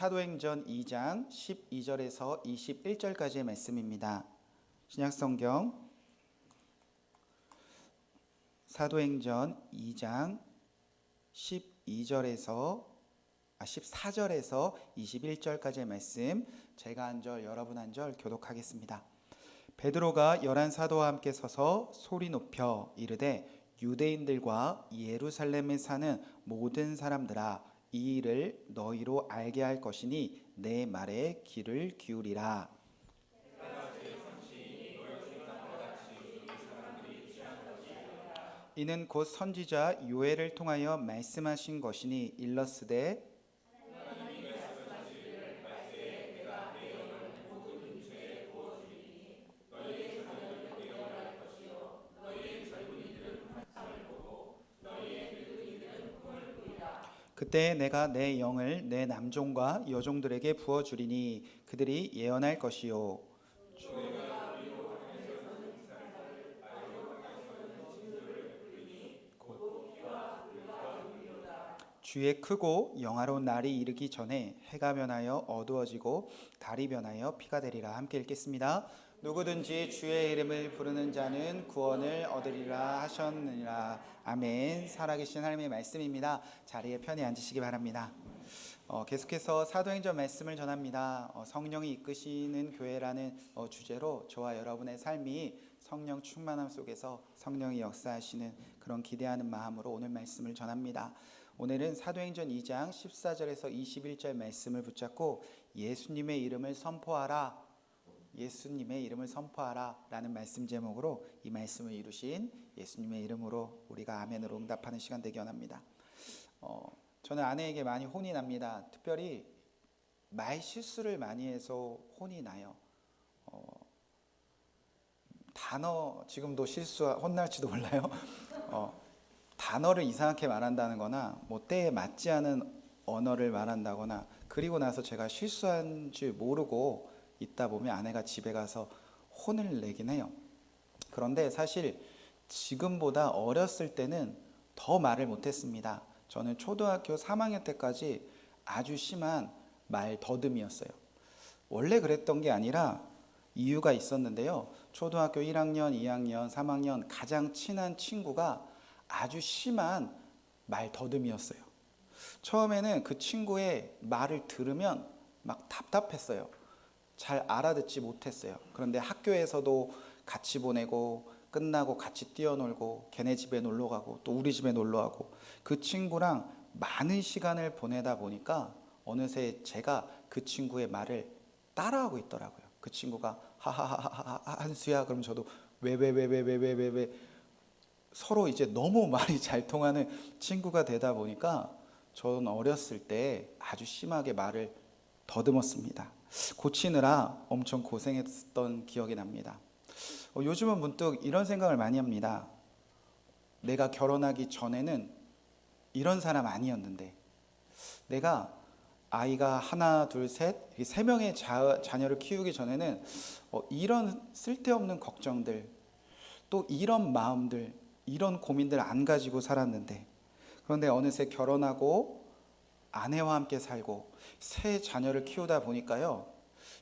사도행전 2장 12절에서 21절까지의 말씀입니다. 신약성경 사도행전 2장 14절에서 21절까지의 말씀, 제가 한 절 여러분 한 절 교독하겠습니다. 베드로가 11 사도와 함께 서서 소리 높여 이르되 유대인들과 예루살렘에 사는 모든 사람들아, 이 일을 너희로 알게 할 것이니 내 말에 귀를 기울이라. 이는 곧 선지자 요엘을 통하여 말씀하신 것이니 일러스되 그때 내가 내 영을 내 남종과 여종들에게 부어주리니 그들이 예언할 것이요 주의 크고 영화로운 날이 이르기 전에 해가 변하여 어두워지고 달이 변하여 피가 되리라. 함께 읽겠습니다. 누구든지 주의 이름을 부르는 자는 구원을 얻으리라 하셨느니라. 아멘. 살아계신 하나님의 말씀입니다. 자리에 편히 앉으시기 바랍니다. 계속해서 사도행전 말씀을 전합니다. 성령이 이끄시는 교회라는 주제로 저와 여러분의 삶이 성령 충만함 속에서 성령이 역사하시는 그런 기대하는 마음으로 오늘 말씀을 전합니다. 오늘은 사도행전 2장 14절에서 21절 말씀을 붙잡고 예수님의 이름을 선포하라, 예수님의 이름을 선포하라 라는 말씀 제목으로 이 말씀을 이루신 예수님의 이름으로 우리가 아멘으로 응답하는 시간 되기 원합니다. 저는 아내에게 많이 혼이 납니다. 특별히 말 실수를 많이 해서 혼이 나요. 단어 지금도 혼날지도 몰라요. 단어를 이상하게 말한다는 거나 뭐 때에 맞지 않은 언어를 말한다거나, 그리고 나서 제가 실수한 줄 모르고 있다 보면 아내가 집에 가서 혼을 내긴 해요. 그런데 사실 지금보다 어렸을 때는 더 말을 못했습니다. 저는 초등학교 3학년 때까지 아주 심한 말 더듬이었어요. 원래 그랬던 게 아니라 이유가 있었는데요. 초등학교 1학년, 2학년, 3학년 가장 친한 친구가 아주 심한 말 더듬이었어요. 처음에는 그 친구의 말을 들으면 막 답답했어요. 잘 알아듣지 못했어요. 그런데 학교에서도 같이 보내고 끝나고 같이 뛰어놀고 걔네 집에 놀러 가고 또 우리 집에 놀러 가고 그 친구랑 많은 시간을 보내다 보니까 어느새 제가 그 친구의 말을 따라하고 있더라고요. 그 친구가 하하하하 한수야, 그럼 저도 왜 서로 이제 너무 말이 잘 통하는 친구가 되다 보니까 저는 어렸을 때 아주 심하게 말을 더듬었습니다. 고치느라 엄청 고생했던 기억이 납니다. 요즘은 문득 이런 생각을 많이 합니다. 내가 결혼하기 전에는 이런 사람 아니었는데, 내가 아이가 하나, 둘, 셋, 세 명의 자녀를 키우기 전에는 이런 쓸데없는 걱정들, 또 이런 마음들, 이런 고민들 안 가지고 살았는데, 그런데 어느새 결혼하고 아내와 함께 살고 새 자녀를 키우다 보니까요,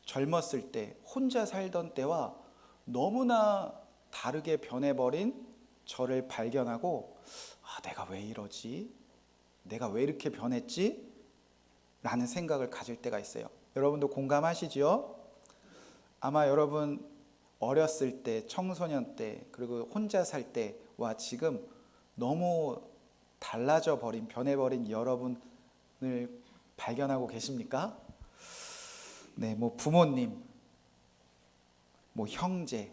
젊었을 때 혼자 살던 때와 너무나 다르게 변해버린 저를 발견하고, 내가 왜 이러지? 내가 왜 이렇게 변했지? 라는 생각을 가질 때가 있어요. 여러분도 공감하시죠? 아마 여러분 어렸을 때, 청소년 때, 그리고 혼자 살 때와 지금 너무 달라져 버린, 변해버린 여러분을 발견하고 계십니까? 네, 뭐 부모님, 뭐 형제,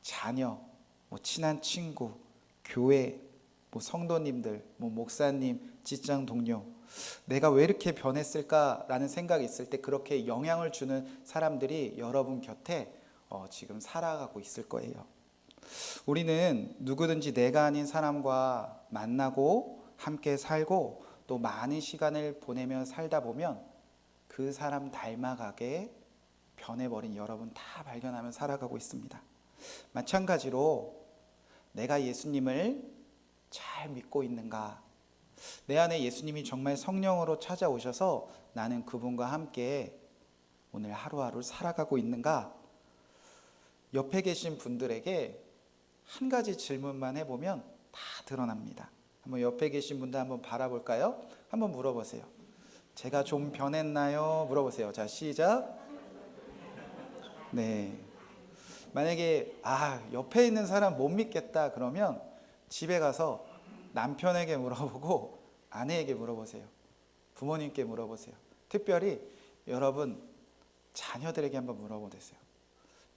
자녀, 뭐 친한 친구, 교회, 뭐 성도님들, 뭐 목사님, 직장 동료, 내가 왜 이렇게 변했을까라는 생각이 있을 때 그렇게 영향을 주는 사람들이 여러분 곁에 지금 살아가고 있을 거예요. 우리는 누구든지 내가 아닌 사람과 만나고 함께 살고 또 많은 시간을 보내며 살다 보면 그 사람 닮아가게 변해버린 여러분 다 발견하며 살아가고 있습니다. 마찬가지로 내가 예수님을 잘 믿고 있는가, 내 안에 예수님이 정말 성령으로 찾아오셔서 나는 그분과 함께 오늘 하루하루 살아가고 있는가? 옆에 계신 분들에게 한 가지 질문만 해보면 다 드러납니다. 한번 옆에 계신 분들 한번 바라볼까요? 한번 물어보세요. 제가 좀 변했나요? 물어보세요. 자, 시작. 네. 만약에 옆에 있는 사람 못 믿겠다 그러면 집에 가서 남편에게 물어보고 아내에게 물어보세요. 부모님께 물어보세요. 특별히 여러분 자녀들에게 한번 물어보세요.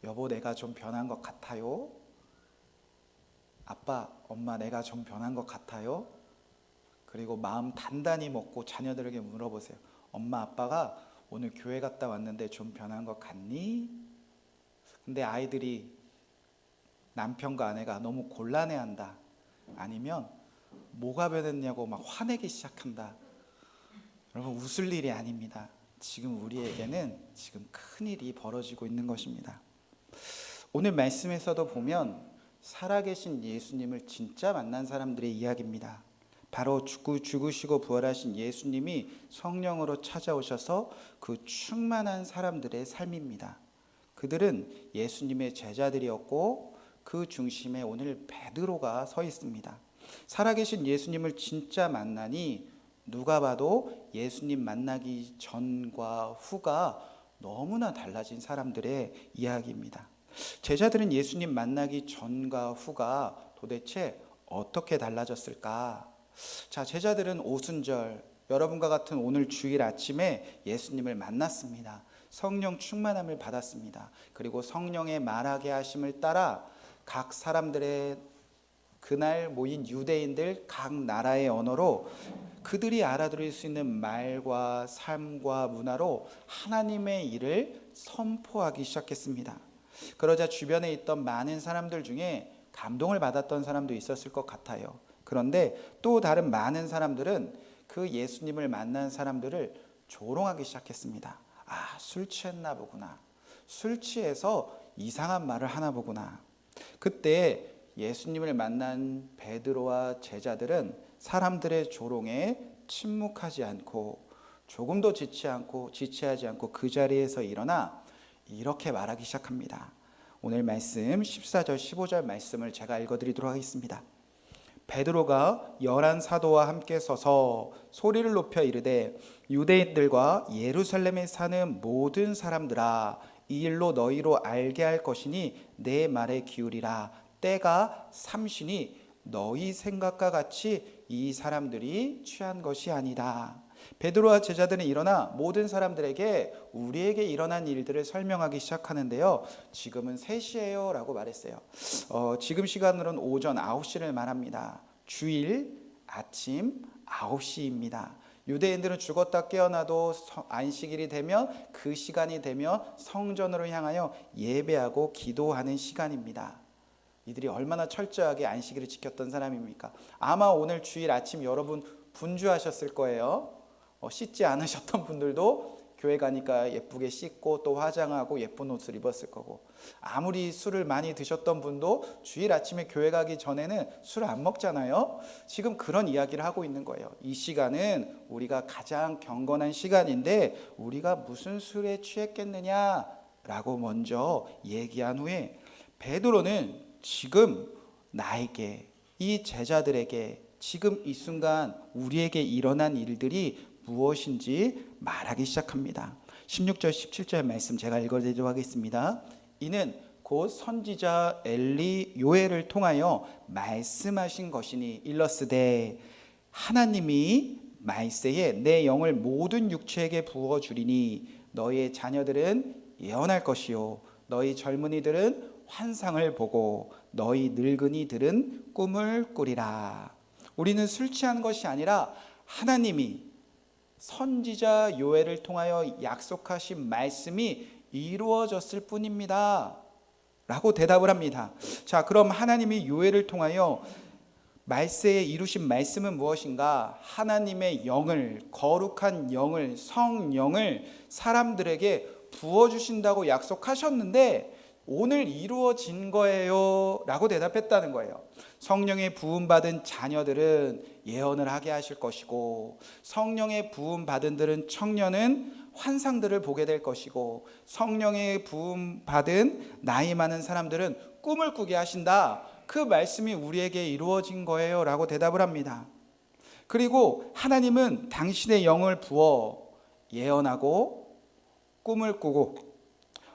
여보, 내가 좀 변한 것 같아요? 아빠, 엄마, 내가 좀 변한 것 같아요? 그리고 마음 단단히 먹고 자녀들에게 물어보세요. 엄마, 아빠가 오늘 교회 갔다 왔는데 좀 변한 것 같니? 근데 아이들이 남편과 아내가 너무 곤란해한다. 아니면 뭐가 변했냐고 막 화내기 시작한다. 여러분, 웃을 일이 아닙니다. 지금 우리에게는 지금 큰일이 벌어지고 있는 것입니다. 오늘 말씀에서도 보면 살아계신 예수님을 진짜 만난 사람들의 이야기입니다. 바로 죽으시고 부활하신 예수님이 성령으로 찾아오셔서 그 충만한 사람들의 삶입니다. 그들은 예수님의 제자들이었고 그 중심에 오늘 베드로가 서 있습니다. 살아계신 예수님을 진짜 만나니 누가 봐도 예수님 만나기 전과 후가 너무나 달라진 사람들의 이야기입니다. 제자들은 예수님 만나기 전과 후가 도대체 어떻게 달라졌을까? 자, 제자들은 오순절, 여러분과 같은 오늘 주일 아침에 예수님을 만났습니다. 성령 충만함을 받았습니다. 그리고 성령의 말하게 하심을 따라 각 사람들의 그날 모인 유대인들 각 나라의 언어로 그들이 알아들을 수 있는 말과 삶과 문화로 하나님의 일을 선포하기 시작했습니다. 그러자 주변에 있던 많은 사람들 중에 감동을 받았던 사람도 있었을 것 같아요. 그런데 또 다른 많은 사람들은 그 예수님을 만난 사람들을 조롱하기 시작했습니다. 술 취했나 보구나. 술 취해서 이상한 말을 하나 보구나. 그때 예수님을 만난 베드로와 제자들은 사람들의 조롱에 침묵하지 않고 조금도 지체하지 않고 그 자리에서 일어나 이렇게 말하기 시작합니다. 오늘 말씀 14절 15절 말씀을 제가 읽어드리도록 하겠습니다. 베드로가 11 사도와 함께 서서 소리를 높여 이르되 유대인들과 예루살렘에 사는 모든 사람들아, 이 일로 너희로 알게 할 것이니 내 말에 기울이라. 때가 삼시니 너희 생각과 같이 이 사람들이 취한 것이 아니다. 베드로와 제자들은 일어나 모든 사람들에게 우리에게 일어난 일들을 설명하기 시작하는데요. 지금은 3시예요 라고 말했어요. 지금 시간으로는 오전 9시를 말합니다. 주일 아침 9시입니다. 유대인들은 죽었다 깨어나도 안식일이 되면 그 시간이 되면 성전으로 향하여 예배하고 기도하는 시간입니다. 이들이 얼마나 철저하게 안식일을 지켰던 사람입니까? 아마 오늘 주일 아침 여러분 분주하셨을 거예요. 씻지 않으셨던 분들도 교회 가니까 예쁘게 씻고 또 화장하고 예쁜 옷을 입었을 거고, 아무리 술을 많이 드셨던 분도 주일 아침에 교회 가기 전에는 술을 안 먹잖아요. 지금 그런 이야기를 하고 있는 거예요. 이 시간은 우리가 가장 경건한 시간인데 우리가 무슨 술에 취했겠느냐라고 먼저 얘기한 후에 베드로는 지금 나에게, 이 제자들에게 지금 이 순간 우리에게 일어난 일들이 무엇인지 말하기 시작합니다. 16절 17절 말씀 제가 읽어드리도록 하겠습니다. 이는 곧 선지자 엘리 요엘을 통하여 말씀하신 것이니 일러스되 하나님이 말세에 내 영을 모든 육체에게 부어주리니 너희의 자녀들은 예언할 것이요 너희 젊은이들은 환상을 보고 너희 늙은이들은 꿈을 꾸리라. 우리는 술 취한 것이 아니라 하나님이 선지자 요엘을 통하여 약속하신 말씀이 이루어졌을 뿐입니다 라고 대답을 합니다. 자, 그럼 하나님이 요엘을 통하여 말세에 이루신 말씀은 무엇인가? 하나님의 영을, 거룩한 영을, 성령을 사람들에게 부어주신다고 약속하셨는데 오늘 이루어진 거예요 라고 대답했다는 거예요. 성령의 부음받은 자녀들은 예언을 하게 하실 것이고, 성령의 부음받은 청년은 환상들을 보게 될 것이고, 성령의 부음받은 나이 많은 사람들은 꿈을 꾸게 하신다. 그 말씀이 우리에게 이루어진 거예요 라고 대답을 합니다. 그리고 하나님은 당신의 영을 부어 예언하고 꿈을 꾸고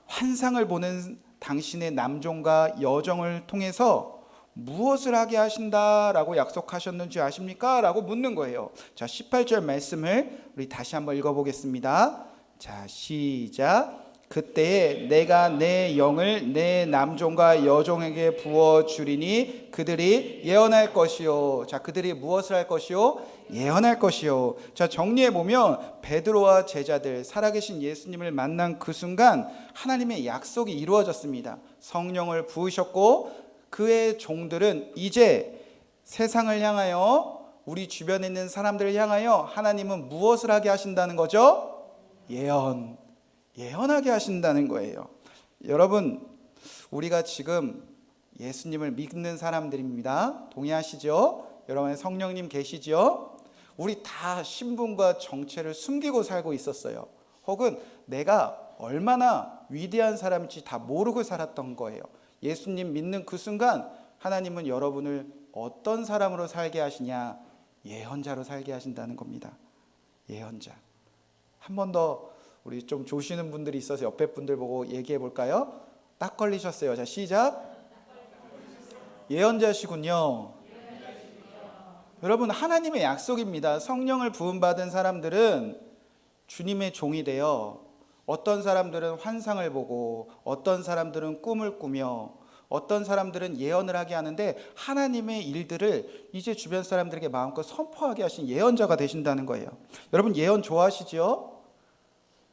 환상을 보는 당신의 남종과 여종을 통해서 무엇을 하게 하신다라고 약속하셨는지 아십니까? 라고 묻는 거예요. 자, 18절 말씀을 우리 다시 한번 읽어보겠습니다. 자, 시작. 그때에 내가 내 영을 내 남종과 여종에게 부어주리니 그들이 예언할 것이요. 자, 그들이 무엇을 할 것이요? 예언할 것이요. 자, 정리해보면 베드로와 제자들, 살아계신 예수님을 만난 그 순간 하나님의 약속이 이루어졌습니다. 성령을 부으셨고 그의 종들은 이제 세상을 향하여, 우리 주변에 있는 사람들을 향하여 하나님은 무엇을 하게 하신다는 거죠? 예언하게 하신다는 거예요. 여러분, 우리가 지금 예수님을 믿는 사람들입니다. 동의하시죠? 여러분의 성령님 계시죠? 우리 다 신분과 정체를 숨기고 살고 있었어요. 혹은 내가 얼마나 위대한 사람인지 다 모르고 살았던 거예요. 예수님 믿는 그 순간 하나님은 여러분을 어떤 사람으로 살게 하시냐? 예언자로 살게 하신다는 겁니다. 예언자. 한 번 더 우리 좀 조시는 분들이 있어서 옆에 분들 보고 얘기해 볼까요? 딱 걸리셨어요. 자, 시작. 예언자시군요. 여러분, 하나님의 약속입니다. 성령을 부음받은 사람들은 주님의 종이 되어, 어떤 사람들은 환상을 보고, 어떤 사람들은 꿈을 꾸며, 어떤 사람들은 예언을 하게 하는데 하나님의 일들을 이제 주변 사람들에게 마음껏 선포하게 하신 예언자가 되신다는 거예요. 여러분, 예언 좋아하시죠?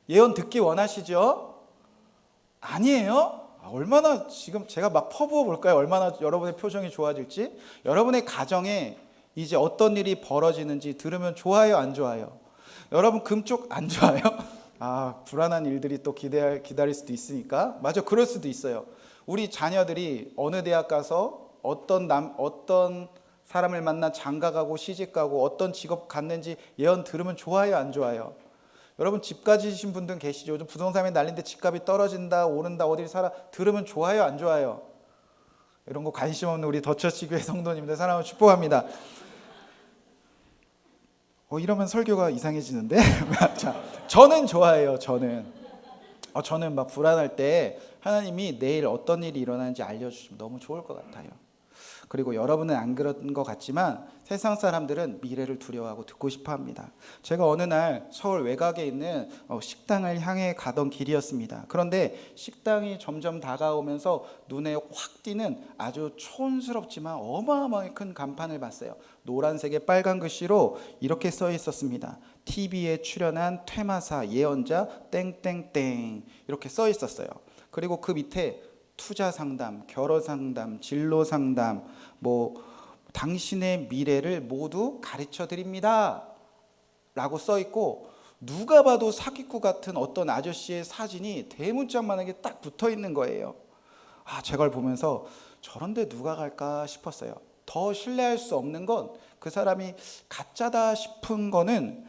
예언 듣기 원하시죠? 아니에요? 얼마나 지금 제가 막 퍼부어 볼까요? 얼마나 여러분의 표정이 좋아질지. 여러분의 가정에 이제 어떤 일이 벌어지는지 들으면 좋아요, 안 좋아요? 여러분 금쪽 안 좋아요? 불안한 일들이 또 기다릴 수도 있으니까. 맞아, 그럴 수도 있어요. 우리 자녀들이 어느 대학 가서 어떤 사람을 만나 장가가고 시집가고 어떤 직업 갖는지 예언 들으면 좋아요, 안 좋아요? 여러분 집 가지신 분들 계시죠? 요즘 부동산이 난리인데 집값이 떨어진다, 오른다, 어딜 사라 들으면 좋아요, 안 좋아요? 이런 거 관심 없는 우리 더처치교회 성도님들 사랑하고 축복합니다. 이러면 설교가 이상해지는데. 자, 저는 좋아해요. 저는 막 불안할 때 하나님이 내일 어떤 일이 일어나는지 알려주시면 너무 좋을 것 같아요. 그리고 여러분은 안 그런 것 같지만 세상 사람들은 미래를 두려워하고 듣고 싶어 합니다. 제가 어느 날 서울 외곽에 있는 식당을 향해 가던 길이었습니다. 그런데 식당이 점점 다가오면서 눈에 확 띄는 아주 촌스럽지만 어마어마하게 큰 간판을 봤어요. 노란색의 빨간 글씨로 이렇게 써 있었습니다. TV에 출연한 퇴마사 예언자 땡땡땡 이렇게 써 있었어요. 그리고 그 밑에 투자 상담, 결혼 상담, 진로 상담, 당신의 미래를 모두 가르쳐 드립니다 라고 써 있고, 누가 봐도 사기꾼 같은 어떤 아저씨의 사진이 대문짝만하게 딱 붙어 있는 거예요. 제가 그걸 보면서 저런데 누가 갈까 싶었어요. 더 신뢰할 수 없는 건 그 사람이 가짜다 싶은 거는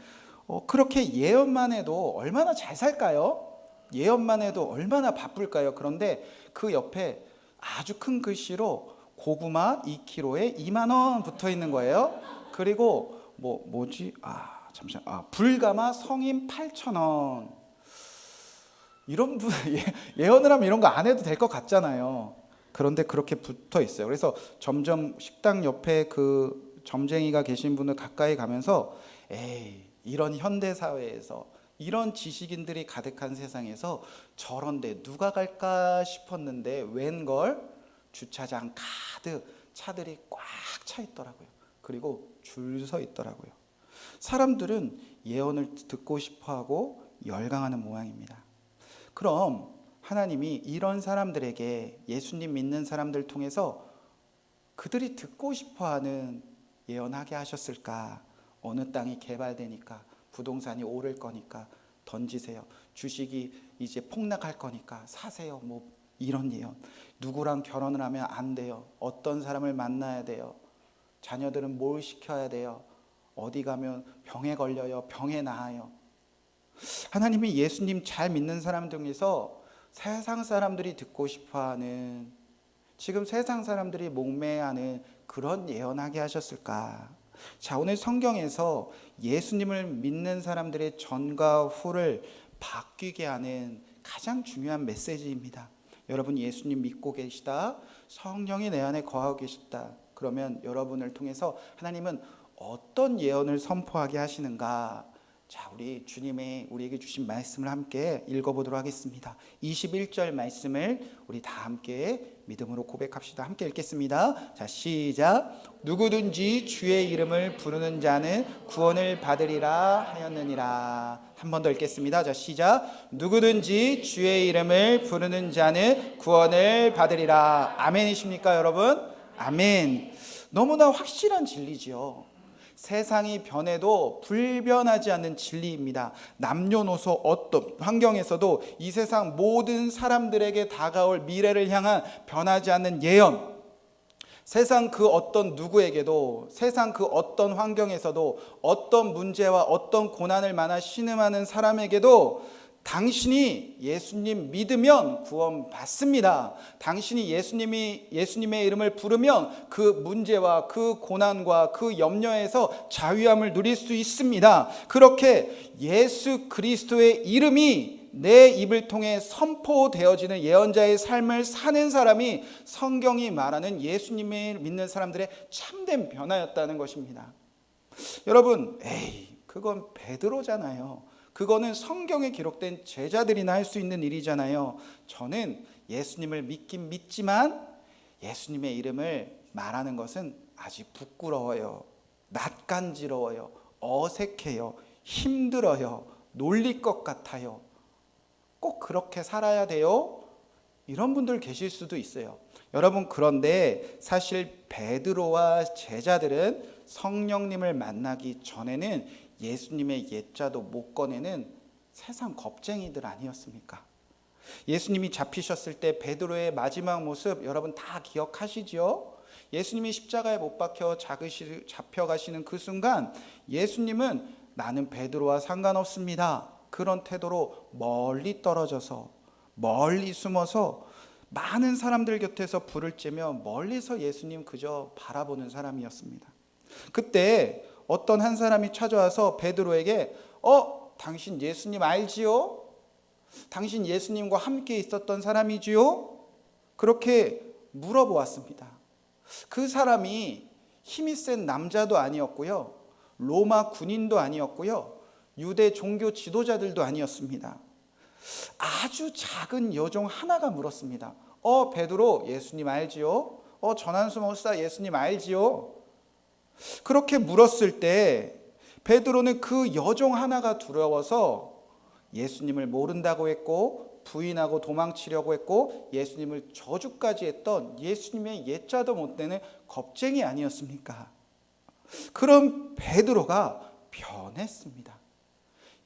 그렇게 예언만 해도 얼마나 잘 살까요? 예언만 해도 얼마나 바쁠까요? 그런데 그 옆에 아주 큰 글씨로 고구마 2kg에 2만 원 붙어 있는 거예요. 그리고 불가마 성인 8,000원. 이런 분 예언을 하면 이런 거 안 해도 될 것 같잖아요. 그런데 그렇게 붙어 있어요. 그래서 점점 식당 옆에 그 점쟁이가 계신 분을 가까이 가면서 이런 현대 사회에서 이런 지식인들이 가득한 세상에서 저런데 누가 갈까 싶었는데 웬걸 주차장 가득 차들이 꽉 차 있더라고요. 그리고 줄 서 있더라고요. 사람들은 예언을 듣고 싶어하고 열광하는 모양입니다. 그럼 하나님이 이런 사람들에게, 예수님 믿는 사람들 통해서 그들이 듣고 싶어하는 예언하게 하셨을까? 어느 땅이 개발되니까, 부동산이 오를 거니까 던지세요. 주식이 이제 폭락할 거니까 사세요. 이런 예언. 누구랑 결혼을 하면 안 돼요. 어떤 사람을 만나야 돼요. 자녀들은 뭘 시켜야 돼요. 어디 가면 병에 걸려요. 병에 나아요. 하나님이 예수님 잘 믿는 사람 중에서 세상 사람들이 듣고 싶어하는, 지금 세상 사람들이 목매하는 그런 예언하게 하셨을까? 자, 오늘 성경에서 예수님을 믿는 사람들의 전과 후를 바뀌게 하는 가장 중요한 메시지입니다. 여러분 예수님 믿고 계시다, 성령이 내 안에 거하고 계시다, 그러면 여러분을 통해서 하나님은 어떤 예언을 선포하게 하시는가? 자, 우리 주님의 우리에게 주신 말씀을 함께 읽어보도록 하겠습니다. 21절 말씀을 우리 다 함께 믿음으로 고백합시다. 함께 읽겠습니다. 자, 시작. 누구든지 주의 이름을 부르는 자는 구원을 받으리라 하였느니라. 한 번 더 읽겠습니다. 자, 시작. 누구든지 주의 이름을 부르는 자는 구원을 받으리라. 아멘이십니까, 여러분? 아멘. 너무나 확실한 진리지요. 세상이 변해도 불변하지 않는 진리입니다. 남녀노소 어떤 환경에서도 이 세상 모든 사람들에게 다가올 미래를 향한 변하지 않는 예언. 세상 그 어떤 누구에게도, 세상 그 어떤 환경에서도, 어떤 문제와 어떤 고난을 만나 신음하는 사람에게도 당신이 예수님 믿으면 구원 받습니다. 당신이 예수님의 이름을 부르면 그 문제와 그 고난과 그 염려에서 자유함을 누릴 수 있습니다. 그렇게 예수 그리스도의 이름이 내 입을 통해 선포되어지는 예언자의 삶을 사는 사람이 성경이 말하는 예수님을 믿는 사람들의 참된 변화였다는 것입니다. 여러분, 그건 베드로잖아요. 그거는 성경에 기록된 제자들이나 할 수 있는 일이잖아요. 저는 예수님을 믿긴 믿지만 예수님의 이름을 말하는 것은 아직 부끄러워요. 낯간지러워요. 어색해요. 힘들어요. 놀릴 것 같아요. 꼭 그렇게 살아야 돼요? 이런 분들 계실 수도 있어요. 여러분, 그런데 사실 베드로와 제자들은 성령님을 만나기 전에는 예수님의 옛자도 못 꺼내는 세상 겁쟁이들 아니었습니까? 예수님이 잡히셨을 때 베드로의 마지막 모습 여러분 다 기억하시죠? 예수님이 십자가에 못 박혀 잡혀가시는 그 순간 예수님은 나는 베드로와 상관없습니다, 그런 태도로 멀리 떨어져서, 멀리 숨어서 많은 사람들 곁에서 불을 쬐며 멀리서 예수님 그저 바라보는 사람이었습니다. 그때 어떤 한 사람이 찾아와서 베드로에게 당신 예수님 알지요? 당신 예수님과 함께 있었던 사람이지요? 그렇게 물어보았습니다. 그 사람이 힘이 센 남자도 아니었고요, 로마 군인도 아니었고요, 유대 종교 지도자들도 아니었습니다. 아주 작은 여종 하나가 물었습니다. 베드로 예수님 알지요? 전한수 목사 예수님 알지요? 그렇게 물었을 때 베드로는 그 여종 하나가 두려워서 예수님을 모른다고 했고 부인하고 도망치려고 했고 예수님을 저주까지 했던 예수님의 옛자도 못 되는 겁쟁이 아니었습니까? 그런 베드로가 변했습니다.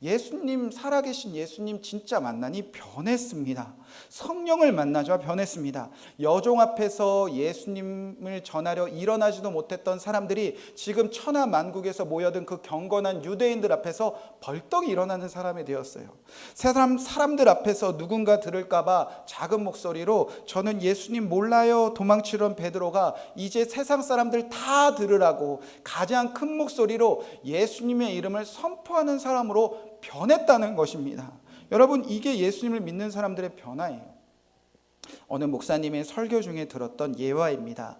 예수님, 살아계신 예수님 진짜 만나니 변했습니다. 성령을 만나자 변했습니다. 여종 앞에서 예수님을 전하려 일어나지도 못했던 사람들이 지금 천하 만국에서 모여든 그 경건한 유대인들 앞에서 벌떡 일어나는 사람이 되었어요. 사람들 앞에서 누군가 들을까봐 작은 목소리로 저는 예수님 몰라요 도망치던 베드로가 이제 세상 사람들 다 들으라고 가장 큰 목소리로 예수님의 이름을 선포하는 사람으로 변했다는 것입니다. 여러분, 이게 예수님을 믿는 사람들의 변화예요. 어느 목사님의 설교 중에 들었던 예화입니다.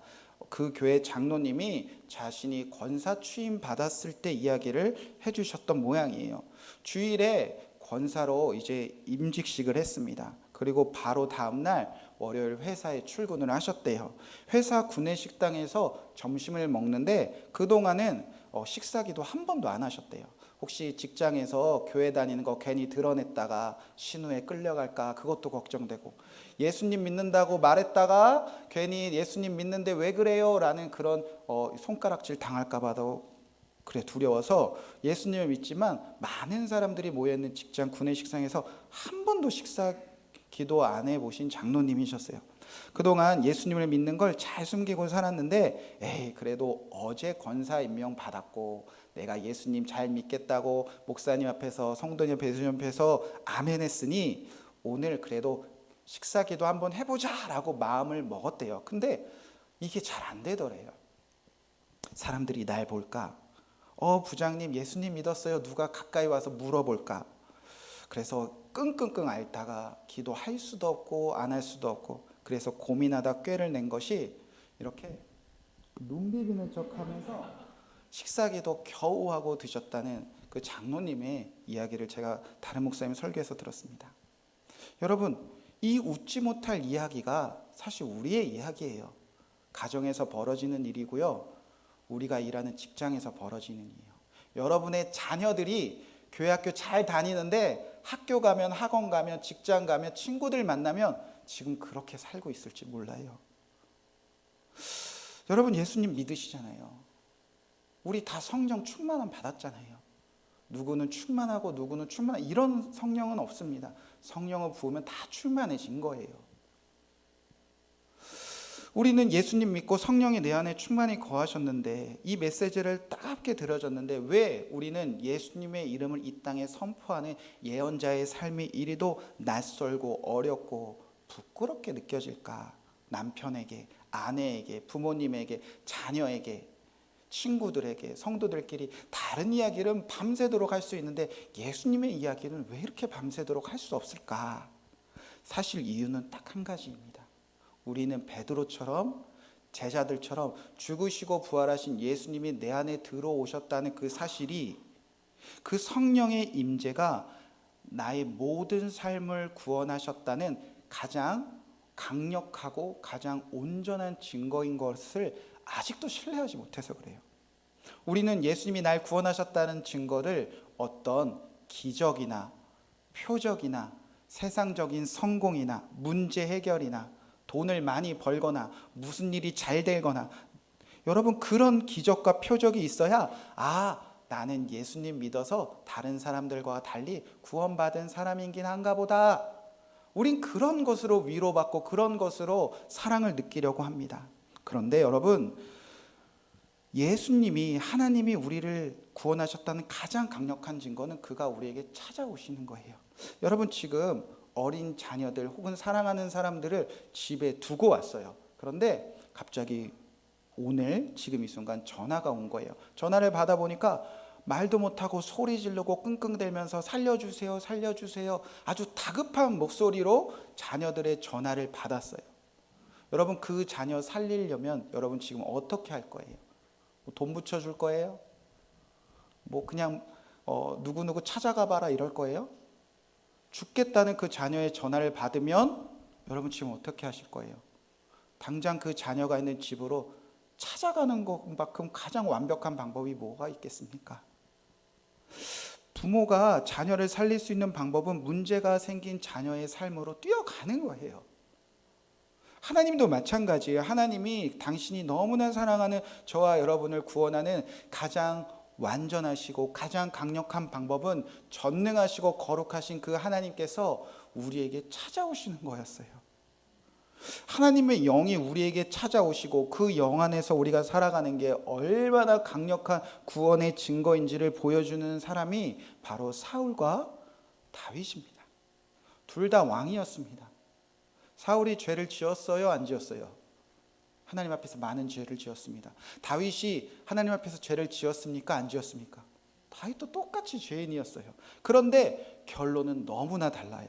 그 교회 장로님이 자신이 권사 취임 받았을 때 이야기를 해주셨던 모양이에요. 주일에 권사로 이제 임직식을 했습니다. 그리고 바로 다음날 월요일 회사에 출근을 하셨대요. 회사 구내식당에서 점심을 먹는데 그동안은 식사기도 한 번도 안 하셨대요. 혹시 직장에서 교회 다니는 거 괜히 드러냈다가 신우에 끌려갈까 그것도 걱정되고, 예수님 믿는다고 말했다가 괜히 예수님 믿는데 왜 그래요? 라는 그런 손가락질 당할까 봐도 그래 두려워서 예수님을 믿지만 많은 사람들이 모여있는 직장 구내식당에서 한 번도 식사 기도 안 해보신 장로님이셨어요. 그동안 예수님을 믿는 걸 잘 숨기고 살았는데, 에이 그래도 어제 권사 임명 받았고 내가 예수님 잘 믿겠다고 목사님 앞에서 성도님 배수님 앞에서 아멘 했으니 오늘 그래도 식사기도 한번 해보자 라고 마음을 먹었대요. 근데 이게 잘 안 되더래요. 사람들이 날 볼까? 부장님 예수님 믿었어요. 누가 가까이 와서 물어볼까? 그래서 끙끙끙 앓다가 기도할 수도 없고 안 할 수도 없고, 그래서 고민하다 꾀를 낸 것이 이렇게 눈 비비는 척하면서 식사기도 겨우 하고 드셨다는 그 장로님의 이야기를 제가 다른 목사님 설교에서 들었습니다. 여러분, 이 웃지 못할 이야기가 사실 우리의 이야기예요. 가정에서 벌어지는 일이고요, 우리가 일하는 직장에서 벌어지는 일이에요. 여러분의 자녀들이 교회 학교 잘 다니는데 학교 가면, 학원 가면, 직장 가면, 친구들 만나면 지금 그렇게 살고 있을지 몰라요. 여러분 예수님 믿으시잖아요. 우리 다 성령 충만함 받았잖아요. 누구는 충만하고 누구는 충만하고 이런 성령은 없습니다. 성령을 부으면 다 충만해진 거예요. 우리는 예수님 믿고 성령이 내 안에 충만히 거하셨는데, 이 메시지를 따갑게 들어줬는데 왜 우리는 예수님의 이름을 이 땅에 선포하는 예언자의 삶이 이리도 낯설고 어렵고 부끄럽게 느껴질까? 남편에게, 아내에게, 부모님에게, 자녀에게, 친구들에게, 성도들끼리 다른 이야기는 밤새도록 할 수 있는데 예수님의 이야기는 왜 이렇게 밤새도록 할 수 없을까? 사실 이유는 딱 한 가지입니다. 우리는 베드로처럼, 제자들처럼 죽으시고 부활하신 예수님이 내 안에 들어오셨다는 그 사실이, 그 성령의 임재가 나의 모든 삶을 구원하셨다는 가장 강력하고 가장 온전한 증거인 것을 아직도 신뢰하지 못해서 그래요. 우리는 예수님이 날 구원하셨다는 증거를 어떤 기적이나 표적이나 세상적인 성공이나 문제 해결이나 돈을 많이 벌거나 무슨 일이 잘 되거나, 여러분 그런 기적과 표적이 있어야 나는 예수님 믿어서 다른 사람들과 달리 구원받은 사람이긴 한가 보다, 우린 그런 것으로 위로받고 그런 것으로 사랑을 느끼려고 합니다. 그런데 여러분, 예수님이, 하나님이 우리를 구원하셨다는 가장 강력한 증거는 그가 우리에게 찾아오시는 거예요. 여러분 지금 어린 자녀들 혹은 사랑하는 사람들을 집에 두고 왔어요. 그런데 갑자기 오늘 지금 이 순간 전화가 온 거예요. 전화를 받아보니까 말도 못하고 소리 지르고 끙끙대면서 살려주세요, 살려주세요, 아주 다급한 목소리로 자녀들의 전화를 받았어요. 여러분 그 자녀 살리려면 여러분 지금 어떻게 할 거예요? 돈 붙여줄 거예요? 그냥 누구누구 찾아가 봐라 이럴 거예요? 죽겠다는 그 자녀의 전화를 받으면 여러분 지금 어떻게 하실 거예요? 당장 그 자녀가 있는 집으로 찾아가는 것만큼 가장 완벽한 방법이 뭐가 있겠습니까? 부모가 자녀를 살릴 수 있는 방법은 문제가 생긴 자녀의 삶으로 뛰어가는 거예요. 하나님도 마찬가지예요. 하나님이 당신이 너무나 사랑하는 저와 여러분을 구원하는 가장 완전하시고 가장 강력한 방법은 전능하시고 거룩하신 그 하나님께서 우리에게 찾아오시는 거였어요. 하나님의 영이 우리에게 찾아오시고 그 영 안에서 우리가 살아가는 게 얼마나 강력한 구원의 증거인지를 보여주는 사람이 바로 사울과 다윗입니다. 둘 다 왕이었습니다. 사울이 죄를 지었어요, 안 지었어요? 하나님 앞에서 많은 죄를 지었습니다. 다윗이 하나님 앞에서 죄를 지었습니까, 안 지었습니까? 다윗도 똑같이 죄인이었어요. 그런데 결론은 너무나 달라요.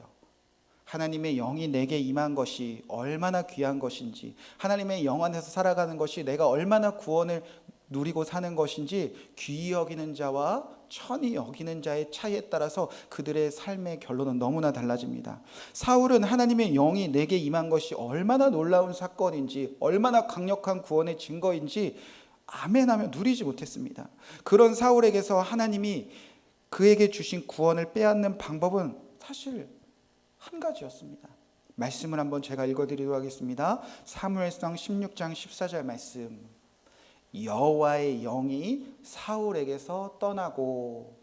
하나님의 영이 내게 임한 것이 얼마나 귀한 것인지, 하나님의 영 안에서 살아가는 것이 내가 얼마나 구원을 누리고 사는 것인지, 귀히 여기는 자와 천히 여기는 자의 차이에 따라서 그들의 삶의 결론은 너무나 달라집니다. 사울은 하나님의 영이 내게 임한 것이 얼마나 놀라운 사건인지, 얼마나 강력한 구원의 증거인지 아멘하며 누리지 못했습니다. 그런 사울에게서 하나님이 그에게 주신 구원을 빼앗는 방법은 사실 한 가지였습니다. 말씀을 한번 제가 읽어드리도록 하겠습니다. 사무엘상 16장 14절 말씀. 여호와의 영이 사울에게서 떠나고,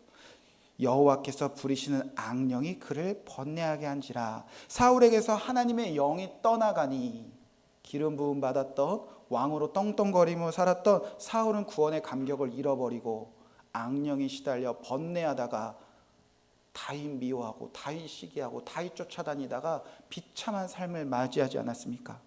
여호와께서 부리시는 악령이 그를 번뇌하게 한지라. 사울에게서 하나님의 영이 떠나가니 기름 부음 받았던 왕으로 떵떵거리며 살았던 사울은 구원의 감격을 잃어버리고 악령이 시달려 번뇌하다가 다윗 미워하고 다윗 시기하고 다윗 쫓아다니다가 비참한 삶을 맞이하지 않았습니까?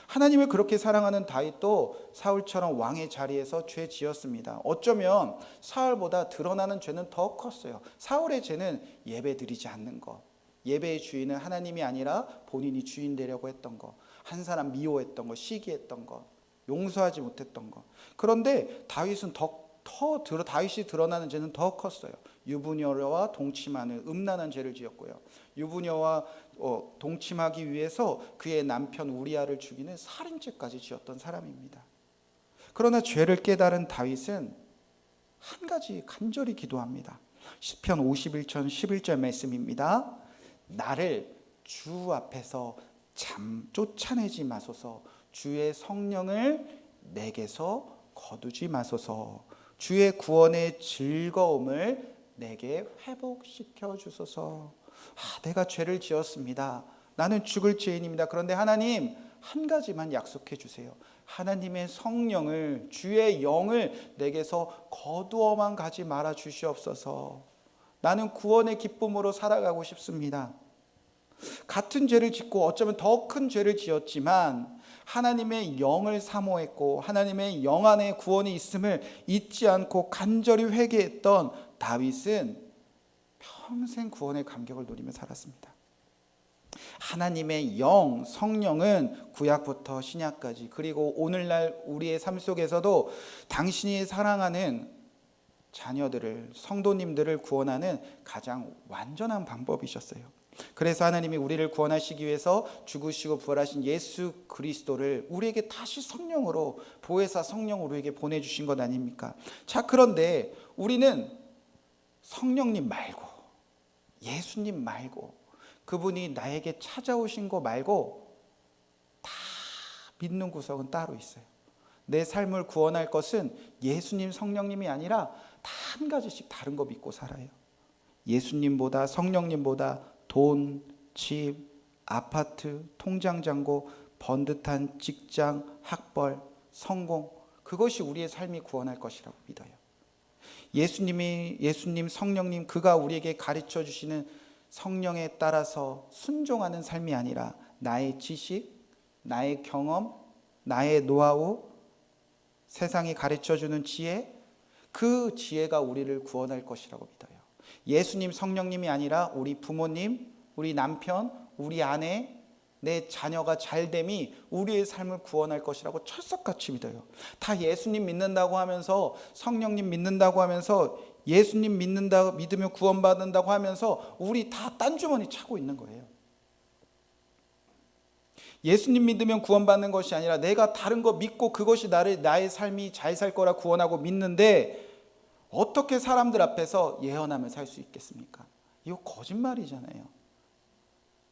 하나님을 그렇게 사랑하는 다윗도 사울처럼 왕의 자리에서 죄 지었습니다. 어쩌면 사울보다 드러나는 죄는 더 컸어요. 사울의 죄는 예배 드리지 않는 것, 예배의 주인은 하나님이 아니라 본인이 주인 되려고 했던 것, 한 사람 미워했던 것, 시기했던 것, 용서하지 못했던 것. 그런데 다윗이 드러나는 죄는 더 컸어요. 유부녀와 동침하는 음란한 죄를 지었고요. 유부녀와 동침하기 위해서 그의 남편 우리아를 죽이는 살인죄까지 지었던 사람입니다. 그러나 죄를 깨달은 다윗은 한 가지 간절히 기도합니다. 시편 51편 11절 말씀입니다. 나를 주 앞에서 쫓아내지 마소서. 주의 성령을 내게서 거두지 마소서. 주의 구원의 즐거움을 내게 회복시켜 주소서. 내가 죄를 지었습니다. 나는 죽을 죄인입니다. 그런데 하나님, 한 가지만 약속해 주세요. 하나님의 성령을, 주의 영을 내게서 거두어만 가지 말아 주시옵소서. 나는 구원의 기쁨으로 살아가고 싶습니다. 같은 죄를 짓고 어쩌면 더 큰 죄를 지었지만 하나님의 영을 사모했고 하나님의 영 안에 구원이 있음을 잊지 않고 간절히 회개했던 다윗은 평생 구원의 감격을 누리며 살았습니다. 하나님의 영, 성령은 구약부터 신약까지, 그리고 오늘날 우리의 삶 속에서도 당신이 사랑하는 자녀들을, 성도님들을 구원하는 가장 완전한 방법이셨어요. 그래서 하나님이 우리를 구원하시기 위해서 죽으시고 부활하신 예수 그리스도를 우리에게 다시 성령으로, 보혜사 성령으로 우리에게 보내주신 것 아닙니까? 자, 그런데 우리는 성령님 말고, 예수님 말고, 그분이 나에게 찾아오신 거 말고 다 믿는 구석은 따로 있어요. 내 삶을 구원할 것은 예수님, 성령님이 아니라 다 한 가지씩 다른 거 믿고 살아요. 예수님보다, 성령님보다 돈, 집, 아파트, 통장 잔고, 번듯한 직장, 학벌, 성공, 그것이 우리의 삶이 구원할 것이라고 믿어요. 예수님, 성령님, 그가 우리에게 가르쳐 주시는 성령에 따라서 순종하는 삶이 아니라 나의 지식, 나의 경험, 나의 노하우, 세상이 가르쳐 주는 지혜, 그 지혜가 우리를 구원할 것이라고 믿어요. 예수님, 성령님이 아니라 우리 부모님, 우리 남편, 우리 아내, 내 자녀가 잘됨이 우리의 삶을 구원할 것이라고 철석같이 믿어요. 다 예수님 믿는다고 하면서, 성령님 믿는다고 하면서, 예수님 믿으면 구원받는다고 하면서 우리 다 딴 주머니 차고 있는 거예요. 예수님 믿으면 구원받는 것이 아니라 내가 다른 거 믿고 그것이 나의 삶이 잘 살 거라 구원하고 믿는데, 어떻게 사람들 앞에서 예언하며 살 수 있겠습니까? 이거 거짓말이잖아요.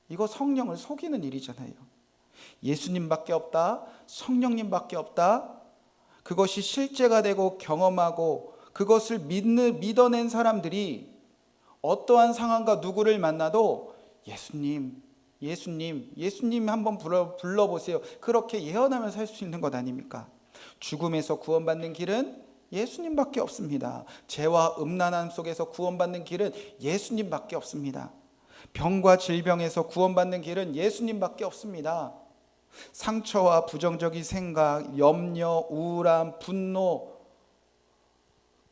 이거 성령을 속이는 일이잖아요. 예수님밖에 없다, 성령님밖에 없다, 그것이 실제가 되고 경험하고 그것을 믿어낸 사람들이 어떠한 상황과 누구를 만나도 예수님 한번 불러보세요, 그렇게 예언하며 살 수 있는 것 아닙니까? 죽음에서 구원받는 길은 예수님밖에 없습니다. 죄와 음란함 속에서 구원받는 길은 예수님밖에 없습니다. 병과 질병에서 구원받는 길은 예수님밖에 없습니다. 상처와 부정적인 생각, 염려, 우울함, 분노,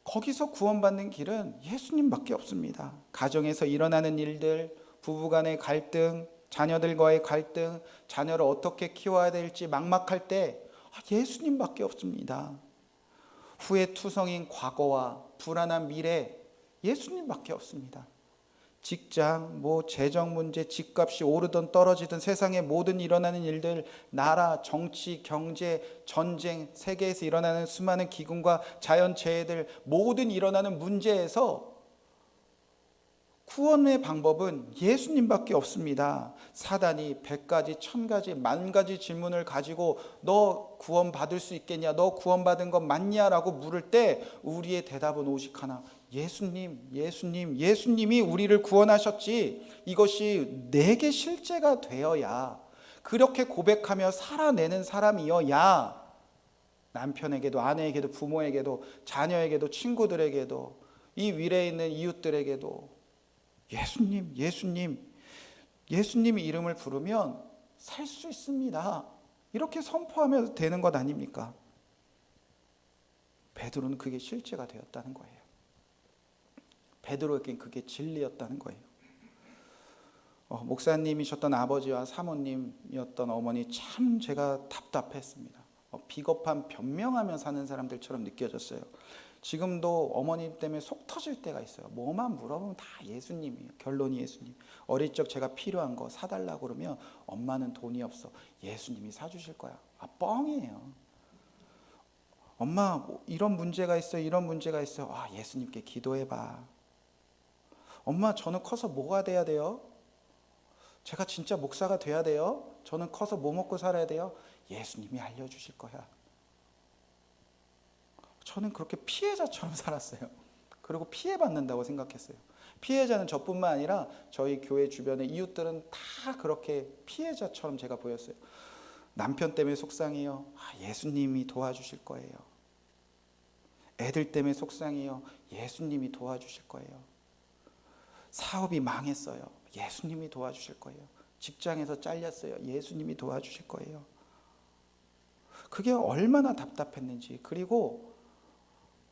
거기서 구원받는 길은 예수님밖에 없습니다. 가정에서 일어나는 일들, 부부간의 갈등, 자녀들과의 갈등, 자녀를 어떻게 키워야 될지 막막할 때 예수님밖에 없습니다. 후회투성인 과거와 불안한 미래, 예수님밖에 없습니다. 직장, 재정 문제, 집값이 오르든 떨어지든 세상의 모든 일어나는 일들, 나라, 정치, 경제, 전쟁, 세계에서 일어나는 수많은 기근과 자연재해들, 모든 일어나는 문제에서 구원의 방법은 예수님밖에 없습니다. 사단이 100가지, 1000가지, 10,000가지 질문을 가지고 너 구원받을 수 있겠냐, 너 구원받은 건 맞냐 라고 물을 때 우리의 대답은 오직 하나, 예수님, 예수님, 예수님이 우리를 구원하셨지, 이것이 내게 실제가 되어야, 그렇게 고백하며 살아내는 사람이어야 남편에게도 아내에게도 부모에게도 자녀에게도 친구들에게도 이 위례에 있는 이웃들에게도 예수님, 예수님, 예수님 이름을 부르면 살 수 있습니다, 이렇게 선포하면 되는 것 아닙니까? 베드로는 그게 실제가 되었다는 거예요. 베드로에겐 그게 진리였다는 거예요. 목사님이셨던 아버지와 사모님이었던 어머니, 참 제가 답답했습니다. 비겁한 변명하며 사는 사람들처럼 느껴졌어요. 지금도 어머님 때문에 속 터질 때가 있어요. 뭐만 물어보면 다 예수님이에요. 결론이 예수님. 어릴 적 제가 필요한 거 사달라고 그러면 엄마는 돈이 없어. 예수님이 사주실 거야. 뻥이에요. 엄마 이런 문제가 있어요. 이런 문제가 있어요. 예수님께 기도해봐. 엄마 저는 커서 뭐가 돼야 돼요? 제가 진짜 목사가 돼야 돼요? 저는 커서 뭐 먹고 살아야 돼요? 예수님이 알려주실 거야. 저는 그렇게 피해자처럼 살았어요. 그리고 피해받는다고 생각했어요. 피해자는 저뿐만 아니라 저희 교회 주변의 이웃들은 다 그렇게 피해자처럼 제가 보였어요. 남편 때문에 속상해요. 예수님이 도와주실 거예요. 애들 때문에 속상해요. 예수님이 도와주실 거예요. 사업이 망했어요. 예수님이 도와주실 거예요. 직장에서 잘렸어요. 예수님이 도와주실 거예요. 그게 얼마나 답답했는지. 그리고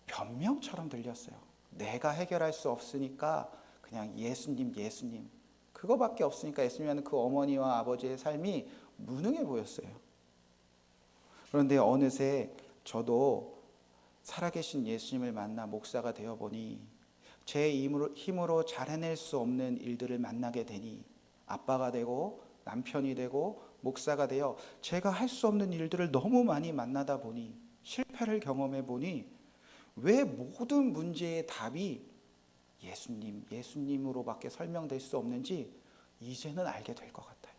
변명처럼 들렸어요. 내가 해결할 수 없으니까 그냥 예수님, 예수님, 그거밖에 없으니까 예수님이라는 그 어머니와 아버지의 삶이 무능해 보였어요. 그런데 어느새 저도 살아계신 예수님을 만나 목사가 되어보니 제 힘으로 잘 해낼 수 없는 일들을 만나게 되니 아빠가 되고 남편이 되고 목사가 되어 제가 할 수 없는 일들을 너무 많이 만나다 보니, 실패를 경험해 보니 왜 모든 문제의 답이 예수님, 예수님으로밖에 설명될 수 없는지 이제는 알게 될 것 같아요.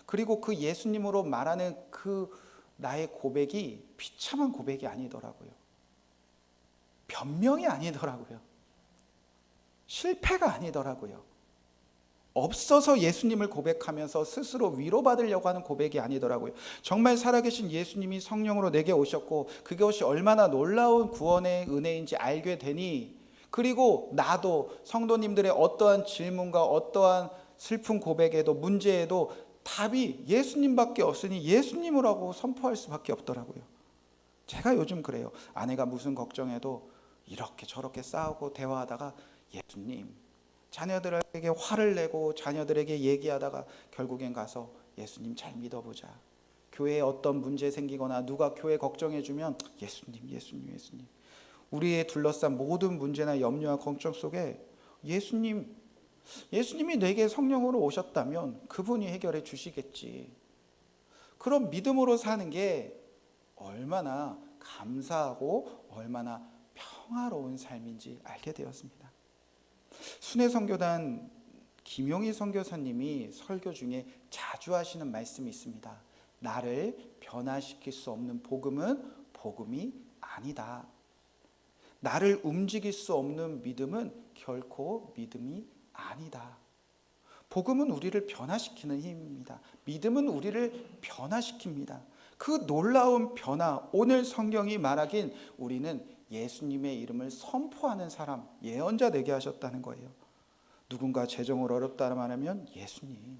그리고 그 예수님으로 말하는 그 나의 고백이 비참한 고백이 아니더라고요. 변명이 아니더라고요. 실패가 아니더라고요. 없어서 예수님을 고백하면서 스스로 위로받으려고 하는 고백이 아니더라고요. 정말 살아계신 예수님이 성령으로 내게 오셨고 그것이 얼마나 놀라운 구원의 은혜인지 알게 되니, 그리고 나도 성도님들의 어떠한 질문과 어떠한 슬픈 고백에도 문제에도 답이 예수님밖에 없으니 예수님을 하고 선포할 수밖에 없더라고요. 제가 요즘 그래요. 아내가 무슨 걱정해도 이렇게 저렇게 싸우고 대화하다가 예수님, 자녀들에게 화를 내고 자녀들에게 얘기하다가 결국엔 가서 예수님 잘 믿어보자. 교회에 어떤 문제 생기거나 누가 교회 걱정해주면 예수님, 예수님, 예수님. 우리의 둘러싼 모든 문제나 염려와 걱정 속에 예수님이 내게 성령으로 오셨다면 그분이 해결해 주시겠지. 그런 믿음으로 사는 게 얼마나 감사하고 얼마나 평화로운 삶인지 알게 되었습니다. 순회선교단 김용희 선교사님이 설교 중에 자주 하시는 말씀이 있습니다. 나를 변화시킬 수 없는 복음은 복음이 아니다. 나를 움직일 수 없는 믿음은 결코 믿음이 아니다. 복음은 우리를 변화시키는 힘입니다. 믿음은 우리를 변화시킵니다. 그 놀라운 변화, 오늘 성경이 말하긴 우리는 예수님의 이름을 선포하는 사람, 예언자 되게 하셨다는 거예요. 누군가 재정으로 어렵다고 말하면 예수님,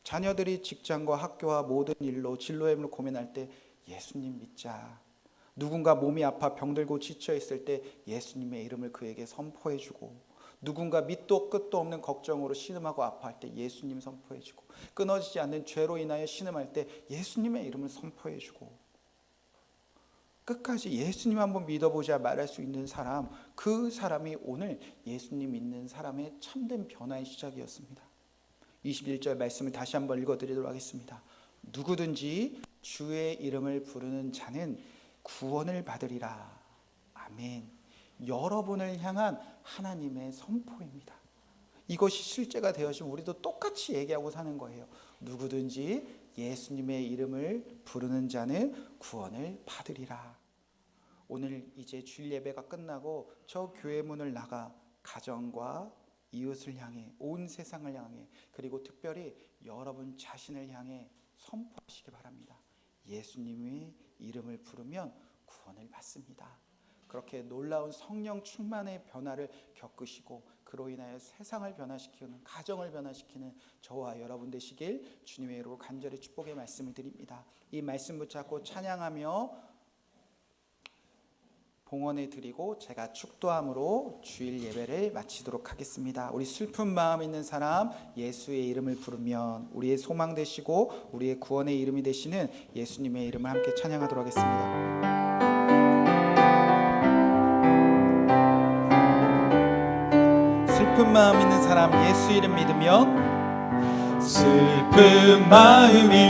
자녀들이 직장과 학교와 모든 일로 진로의 힘을 고민할 때 예수님 믿자. 누군가 몸이 아파 병들고 지쳐 있을 때 예수님의 이름을 그에게 선포해주고, 누군가 밑도 끝도 없는 걱정으로 신음하고 아파할 때 예수님 선포해주고, 끊어지지 않는 죄로 인하여 신음할 때 예수님의 이름을 선포해주고, 끝까지 예수님 한번 믿어보자 말할 수 있는 사람, 그 사람이 오늘 예수님 믿는 사람의 참된 변화의 시작이었습니다. 21절 말씀을 다시 한번 읽어드리도록 하겠습니다. 누구든지 주의 이름을 부르는 자는 구원을 받으리라. 아멘. 여러분을 향한 하나님의 선포입니다. 이것이 실제가 되어지면 우리도 똑같이 얘기하고 사는 거예요. 누구든지 예수님의 이름을 부르는 자는 구원을 받으리라. 오늘 이제 주일 예배가 끝나고 저 교회 문을 나가 가정과 이웃을 향해, 온 세상을 향해, 그리고 특별히 여러분 자신을 향해 선포하시기 바랍니다. 예수님의 이름을 부르면 구원을 받습니다. 그렇게 놀라운 성령 충만의 변화를 겪으시고 그로 인하여 세상을 변화시키는, 가정을 변화시키는 저와 여러분 되시길 주님의 이름으로 간절히 축복의 말씀을 드립니다. 이 말씀 붙잡고 찬양하며 봉헌해 드리고 제가 축도함으로 주일 예배를 마치도록 하겠습니다. 우리 슬픈 마음 있는 사람, 예수의 이름을 부르면 우리의 소망 되시고 우리의 구원의 이름이 되시는 예수님의 이름을 함께 찬양하도록 하겠습니다. 슬픈 마음 있는 사람, 예수 이름 믿으면 슬픈 마음이